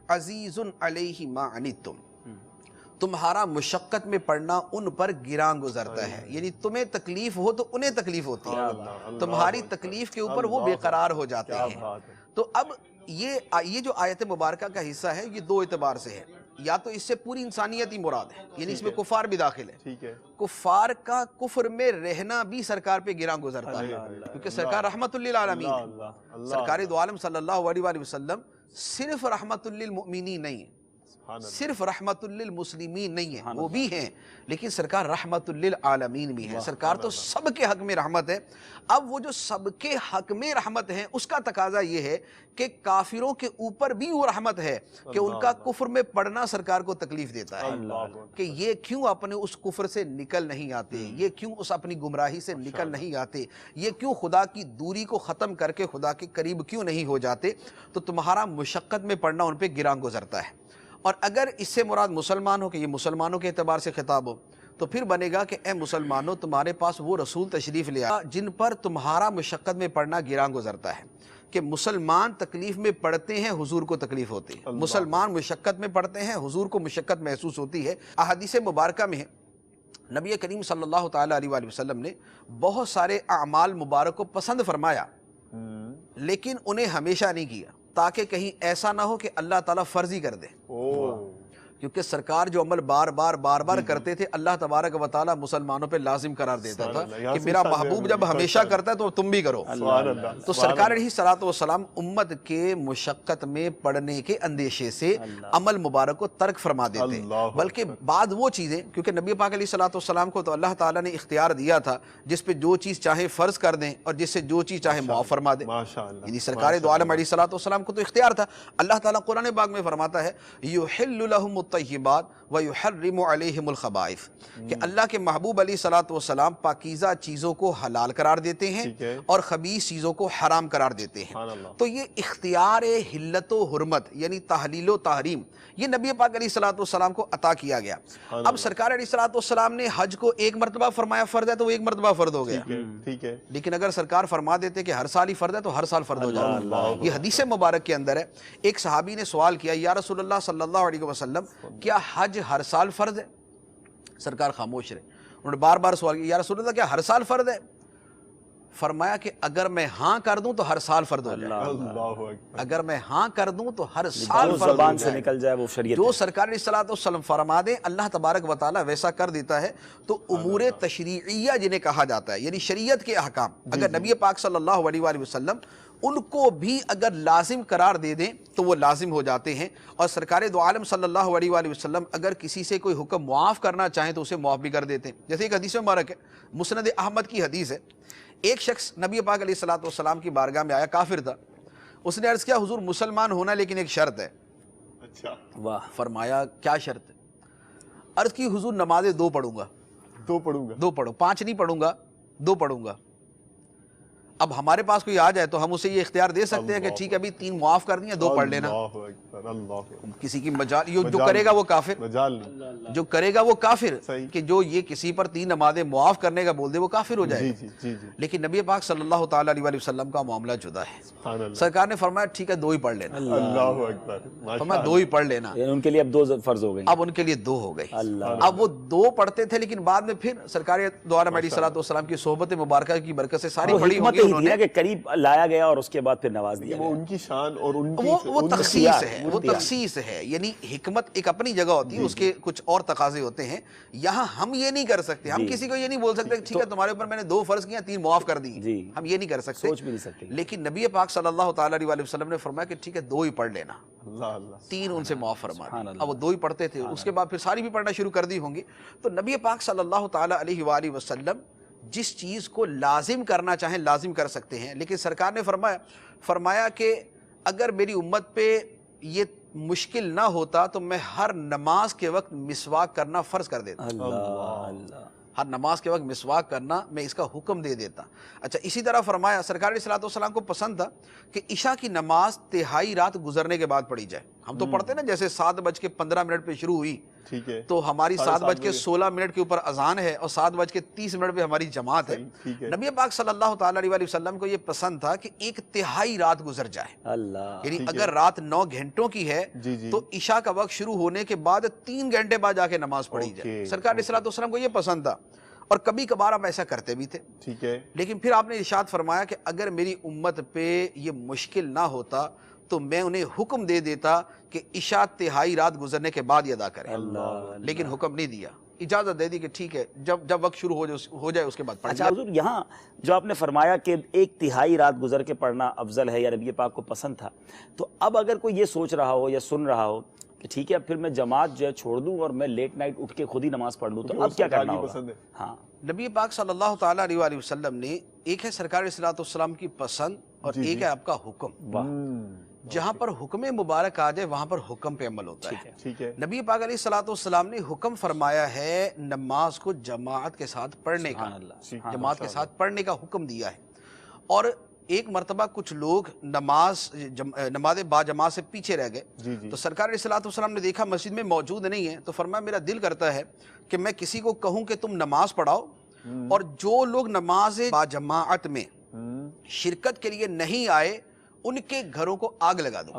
عزیز علیہ ما عنتم، تمہارا مشقت میں پڑنا ان پر گراں گزرتا ہے، یعنی تمہیں تکلیف ہو تو انہیں تکلیف ہوتی ہے، تمہاری تکلیف کے اوپر وہ بے قرار ہو جاتے ہیں۔ تو اب یہ جو آیت مبارکہ کا حصہ ہے یہ دو اعتبار سے ہے، یا تو اس سے پوری انسانیت ہی مراد ہے، یعنی اس میں کفار بھی داخل ہے، کفار کا کفر میں رہنا بھی سرکار پہ گراں گزرتا ہے، کیونکہ سرکار رحمت للعالمین ہے، سرکار دو عالم صلی اللہ علیہ وآلہ وسلم صرف رحمت للمؤمنین نہیں ہے، صرف رحمت للمسلمین نہیں ہے، وہ بھی ہیں، لیکن سرکار رحمت للعالمین بھی ہے، سرکار تو سب کے حق میں رحمت ہے۔ اب وہ جو سب کے حق میں رحمت ہے اس کا تقاضا یہ ہے کہ کافروں کے اوپر بھی وہ رحمت ہے کہ ان کا کفر میں پڑنا سرکار کو تکلیف دیتا ہے، کہ یہ کیوں اپنے اس کفر سے نکل نہیں آتے، یہ کیوں اس اپنی گمراہی سے نکل نہیں آتے، یہ کیوں خدا کی دوری کو ختم کر کے خدا کے قریب کیوں نہیں ہو جاتے، تو تمہارا مشقت میں پڑنا ان پہ گراں گزرتا ہے۔ اور اگر اس سے مراد مسلمان ہو کہ یہ مسلمانوں کے اعتبار سے خطاب ہو تو پھر بنے گا کہ اے مسلمانوں تمہارے پاس وہ رسول تشریف لے آیا جن پر تمہارا مشقت میں پڑنا گراں گزرتا ہے، کہ مسلمان تکلیف میں پڑتے ہیں حضور کو تکلیف ہوتی ہے، مسلمان مشقت میں پڑتے ہیں حضور کو مشقت محسوس ہوتی ہے۔ احادیث مبارکہ میں ہے نبی کریم صلی اللہ تعالیٰ علیہ وآلہ وسلم نے بہت سارے اعمال مبارک کو پسند فرمایا لیکن انہیں ہمیشہ نہیں کیا، تاکہ کہیں ایسا نہ ہو کہ اللہ تعالیٰ فرضی کر دے، کیونکہ سرکار جو عمل بار بار کرتے تھے اللہ تبارک و تعالیٰ مسلمانوں پہ لازم قرار دیتا تھا کہ میرا محبوب جب ہمیشہ کرتا ہے تو تم بھی کرو۔ تو سرکار علیہ الصلوۃ والسلام امت کے مشقت میں پڑنے کے اندیشے سے عمل مبارک کو ترک فرما دیتے، بلکہ بعد وہ چیزیں، کیونکہ نبی پاک علیہ الصلوۃ والسلام کو تو اللہ تعالیٰ نے اختیار دیا تھا جس پہ جو چیز چاہے فرض کر دیں اور جس سے جو چیز چاہے معاف فرما دیں، یعنی سرکار دو عالم علیہ الصلوۃ والسلام کو تو اختیار تھا۔ اللہ تعالیٰ قرآن پاک میں فرماتا ہے یحل لہم الطیبات ویحرم علیہم الخبائث، کہ اللہ کے محبوب علیہ الصلوۃ والسلام پاکیزہ چیزوں کو حلال قرار دیتے ہیں اور خبیث چیزوں کو حرام قرار دیتے ہیں۔ تو یہ اختیار حلت و حرمت یعنی تحلیل و تحریم یہ نبی پاک علیہ الصلوۃ والسلام کو عطا کیا گیا۔ اب سرکار علیہ الصلوۃ والسلام نے حج کو ایک مرتبہ فرمایا فرض ہے تو وہ ایک مرتبہ فرض ہو گیا، لیکن اگر سرکار فرما دیتے کہ ہر سال ہی فرض ہے تو ہر سال فرض ہو جاتا۔ یہ حدیث مبارک کے اندر ہے، ایک صحابی نے سوال کیا یا رسول اللہ صلی اللہ علیہ وسلم کیا حج ہر سال فرض ہے؟ سرکار خاموش رہے، انہوں نے بار بار سوال کیا یا رسول اللہ کیا ہر سال فرض ہے؟ فرمایا کہ اگر میں ہاں کر دوں تو ہر سال فرض ہو جائے، اگر میں ہاں کر دوں تو ہر سال فرض زبان سے نکل جائے وہ شریعت جو سرکار علیہ الصلوۃ والسلام فرما دیں اللہ تبارک و تعالیٰ ویسا کر دیتا ہے۔ تو امور تشریعیہ جنہیں کہا جاتا ہے یعنی شریعت کے احکام، اگر نبی پاک صلی اللہ علیہ وآلہ وسلم ان کو بھی اگر لازم قرار دے دیں تو وہ لازم ہو جاتے ہیں، اور سرکار دو عالم صلی اللہ علیہ وآلہ وسلم اگر کسی سے کوئی حکم معاف کرنا چاہیں تو اسے معاف بھی کر دیتے ہیں۔ جیسے ایک حدیث مبارک ہے، مسند احمد کی حدیث ہے، ایک شخص نبی پاک علیہ الصلوۃ والسلام کی بارگاہ میں آیا، کافر تھا، اس نے عرض کیا حضور مسلمان ہونا لیکن ایک شرط ہے۔ واہ، فرمایا کیا شرط ہے؟ عرض کی حضور نمازیں دو پڑھوں گا، دو پڑھو، 5 نہیں پڑھوں گا، 2 پڑھوں گا۔ اب ہمارے پاس کوئی آ جائے تو ہم اسے یہ اختیار دے سکتے ہیں کہ ٹھیک ہے ابھی 3 معاف کر دیا 2 پڑھ لینا، کسی کی مجال جو کرے گا وہ کافر، جو کرے گا وہ کافر، کہ جو یہ کسی پر 3 نمازیں معاف کرنے کا بول دے وہ کافر ہو جائے گا۔ لیکن نبی پاک صلی اللہ تعالیٰ علیہ وسلم کا معاملہ جدا ہے، سرکار نے فرمایا ٹھیک ہے 2 ہی پڑھ لینا، فرمایا 2 ہی پڑھ لینا، ان کے لیے اب 2 فرض ہو گئی، اب ان کے لیے 2 ہو گئی۔ اب وہ 2 پڑھتے تھے لیکن بعد میں پھر سرکار دو عالم علیہ الصلوۃ والسلام کی صحبت مبارکہ کی برکت سے ساری پڑھی ہوگی دیا کہ قریب لایا گیا اور اس کے بعد پھر نواز دیا، وہ ان کی شان اور ان کی وہ تخصیص ہے، وہ تخصیص ہے، یعنی حکمت ایک اپنی جگہ ہوتی ہے، اس کے کچھ اور تقاضے ہوتے ہیں، یہاں ہم یہ نہیں کر سکتے، ہم کسی کو یہ نہیں بول سکتے ٹھیک ہے تمہارے اوپر میں نے 2 فرض کیا 3 معاف کر دی، ہم یہ نہیں کر سکتے، سوچ بھی نہیں سکتے۔ لیکن نبی پاک صلی اللہ تعالیٰ علیہ وسلم نے فرمایا کہ ٹھیک ہے 2 ہی پڑھ لینا، 3 ان سے معاف فرما دی۔ اب وہ 2 ہی پڑھتے تھے، اس کے بعد پھر ساری بھی پڑھنا شروع کر دی ہوں گی۔ تو نبی پاک صلی اللہ تعالیٰ علیہ وآلہ وسلم جس چیز کو لازم کرنا چاہیں لازم کر سکتے ہیں، لیکن سرکار نے فرمایا کہ اگر میری امت پہ یہ مشکل نہ ہوتا تو میں ہر نماز کے وقت مسواک کرنا فرض کر دیتا، ہر نماز کے وقت مسواک کرنا میں اس کا حکم دے دیتا۔ اچھا اسی طرح فرمایا سرکار علیہ الصلوۃ والسلام کو پسند تھا کہ عشاء کی نماز 1/3 رات گزرنے کے بعد پڑھی جائے، ہم تو پڑھتے ہیں نا جیسے 7:15 پہ شروع ہوئی ٹھیک ہے، تو ہماری 7:16 کے اوپر اذان ہے اور 7:30 پہ ہماری جماعت ہے. ٹھیک ہے، نبی پاک صلی اللہ تعالی علیہ وسلم کو یہ پسند تھا کہ ایک تہائی رات گزر جائے. اللہ یعنی اگر رات 9 گھنٹوں کی ہے جی جی، تو عشاء کا وقت شروع ہونے کے بعد 3 گھنٹے بعد جا کے نماز پڑھی جائے. سرکار علیہ الصلوۃ والسلام کو یہ پسند تھا اور کبھی کبھار آپ ایسا کرتے بھی تھے. ٹھیک ہے، لیکن پھر آپ نے ارشاد فرمایا کہ اگر میری امت پہ یہ مشکل نہ ہوتا تو میں انہیں حکم دے دیتا کہ عشاء تہائی رات گزرنے کے بعد ہی ادا کریں. لیکن حکم نہیں دیا، اجازت دے دی کہ ٹھیک ہے جب وقت شروع ہو جائے اس کے بعد پڑھ اچھا حضور، یہاں جو آپ نے فرمایا کہ ایک تہائی رات گزر کے پڑھنا افضل ہے یا نبی پاک کو پسند تھا، تو اب اگر کوئی یہ سوچ رہا ہو یا سن رہا ہو کہ ٹھیک ہے اب پھر میں جماعت جو ہے چھوڑ دوں اور میں لیٹ نائٹ اٹھ کے خود ہی نماز پڑھ لوں، تو اب کیا کرنا ہوگا؟ ہاں، نبی پاک صلی اللہ تعالیٰ علیہ وآلہ وسلم نے ایک ہے سرکار علیہ الصلوۃ والسلام کی پسند اور ایک ہے آپ کا حکم. جہاں پر حکم مبارک آ جائے وہاں پر حکم پہ عمل ہوتا ہے. ٹھیک ہے، نبی پاک علیہ الصلوۃ والسلام نے حکم فرمایا ہے نماز کو جماعت کے ساتھ پڑھنے کا، جماعت کے ساتھ پڑھنے کا حکم دیا ہے. اور ایک مرتبہ کچھ لوگ نماز با جماعت سے پیچھے رہ گئے تو سرکار علیہ الصلوۃ والسلام نے دیکھا مسجد میں موجود نہیں ہے تو فرمایا میرا دل کرتا ہے کہ میں کسی کو کہوں کہ تم نماز پڑھاؤ اور جو لوگ نماز با جماعت میں شرکت کے لیے نہیں آئے ان کے گھروں کو آگ لگا دو.